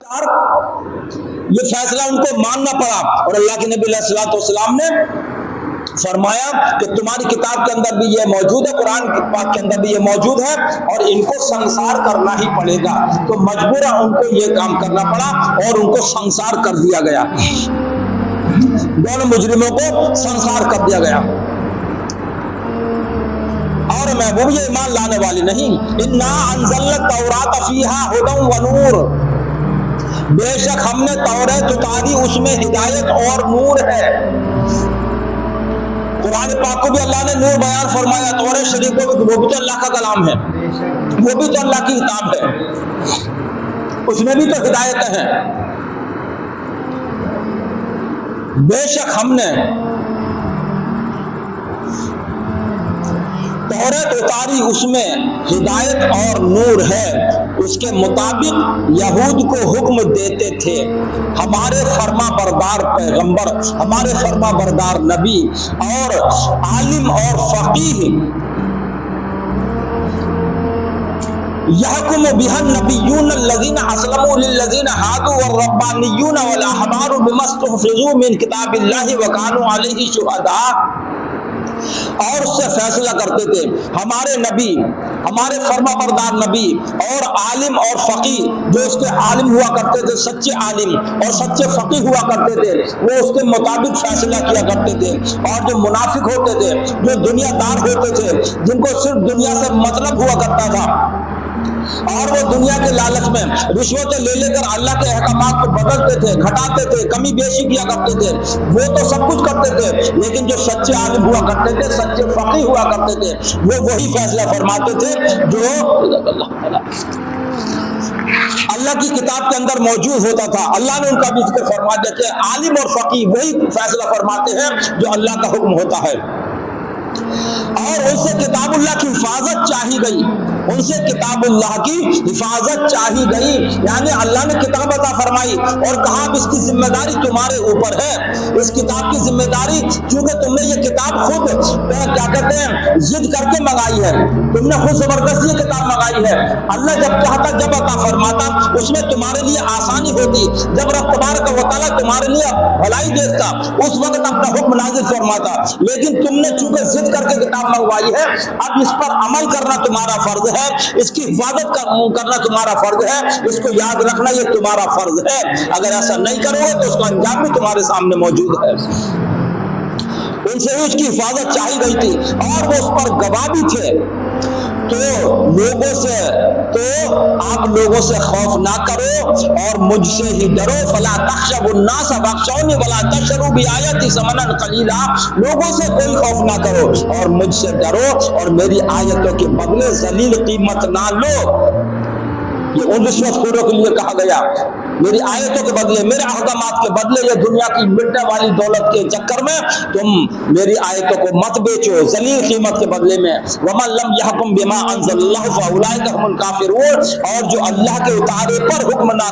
یہ فیصلہ ان کو ماننا پڑا، اور اللہ کے نبی علیہ السلام نے فرمایا کہ تمہاری کتاب کے اندر بھی یہ موجود ہے، قرآن پاک کے اندر بھی یہ موجود ہے، اور ان کو سنسار کرنا ہی پڑے گا۔ تو مجبورا ان کو یہ کام کرنا پڑا اور ان کو سنسار کر دیا گیا، دونوں مجرموں کو سنسار کر دیا گیا۔ اور محبوب یہ ایمان لانے والی نہیں، انا انزلنا التوراۃ فیہا ھدی ونور، بے شک ہم نے توریت اتاری، اس میں ہدایت اور نور ہے۔ قرآن پاک کو بھی اللہ نے نور بیان فرمایا، توریت شریف کو بھی، وہ بھی تو اللہ کا کلام ہے، وہ بھی تو اللہ کی کتاب ہے، اس میں بھی تو ہدایت ہے۔ بے شک ہم نے توریت اتاری، اس میں ہدایت اور نور ہے۔ اس کے مطابق یہود کو حکم دیتے تھے ہمارے فرما بردار پیغمبر، ہمارے فرما بردار نبی اور عالم اور فقیہ، یحکم بها النبیون الذین اسلموا للذین ہادوا والربانیون والاحبار بما استحفظوا من کتاب اللہ وکانوا علیہ شہداء، اور اس سے فیصلہ کرتے تھے ہمارے نبی، ہمارے فرما بردار نبی اور عالم اور فقیہ، جو اس کے عالم ہوا کرتے تھے، سچے عالم اور سچے فقیہ ہوا کرتے تھے، وہ اس کے مطابق فیصلہ کیا کرتے تھے۔ اور جو منافق ہوتے تھے، جو دنیا دار ہوتے تھے، جن کو صرف دنیا سے مطلب ہوا کرتا تھا، اور وہ دنیا کے لالچ میں رشوتیں لے لے کر اللہ کے احکامات کو بدلتے تھے، گھٹاتے تھے، کمی بیشی کیا کرتے تھے، وہ تو سب کچھ کرتے تھے، لیکن جو سچے عالم ہوا کرتے تھے، سچے فقیہ ہوا کرتے تھے، وہ وہی فیصلہ فرماتے تھے جو اللہ کی کتاب کے اندر موجود ہوتا تھا۔ اللہ نے ان کا بھی ذکر فرما دیا کہ عالم اور فقیہ وہی فیصلہ فرماتے ہیں جو اللہ کا حکم ہوتا ہے۔ اور ان سے کتاب اللہ کی حفاظت چاہی گئی، ان سے کتاب اللہ کی حفاظت چاہی گئی، یعنی اللہ نے کتاب عطا فرمائی اور کہا اب اس کی ذمہ داری تمہارے اوپر ہے۔ اس کتاب کی ذمہ داری، چونکہ تم نے یہ کتاب خود کیا کہتے ہیں ضد کر کے منگائی ہے، تم نے خود زبردستی یہ کتاب منگائی ہے۔ اللہ جب چاہتا جب عطا فرماتا، اس میں تمہارے لیے آسانی ہوتی، جب رب تبارک و تعالیٰ تمہارے لیے بھلائی دیکھتا، اس وقت اپنا حکم نازل فرماتا، لیکن تم نے چونکہ ضد کر کے کتاب منگوائی ہے، اب اس پر عمل کرنا تمہارا فرض ہے، اس کی حفاظت کرنا تمہارا فرض ہے، اس کو یاد رکھنا یہ تمہارا فرض ہے۔ اگر ایسا نہیں کرو گے تو اس کا انجام بھی تمہارے سامنے موجود ہے۔ ان سے اس کی حفاظت چاہی گئی تھی اور وہ اس پر گواہ بھی تھے۔ تو آپ لوگوں سے خوف نہ کرو اور مجھ سے ہی ڈرو، فلا تخشوا الناس واخشونی ولا تشتروا بآیاتی ثمنا قلیلا، لوگوں سے کوئی خوف نہ کرو اور مجھ سے ڈرو اور میری آیتوں کے بدلے ذلیل قیمت نہ لو۔ یہ ان رشوت خوروں کے لیے کہا گیا، میری آیتوں کے بدلے، میرے احکامات کے بدلے، یہ دنیا کی مٹنے والی دولت کے چکر میں تم میری آیتوں کو مت بیچو ذلیل قیمت کے بدلے میں۔ وَمَن لَّمْ يَحْكُم بِمَا أَنزَلَ اللَّهُ فَأُولَٰئِكَ هُمُ الْكَافِرُونَ، اور جو اللہ کے اتارے پر حکم نہ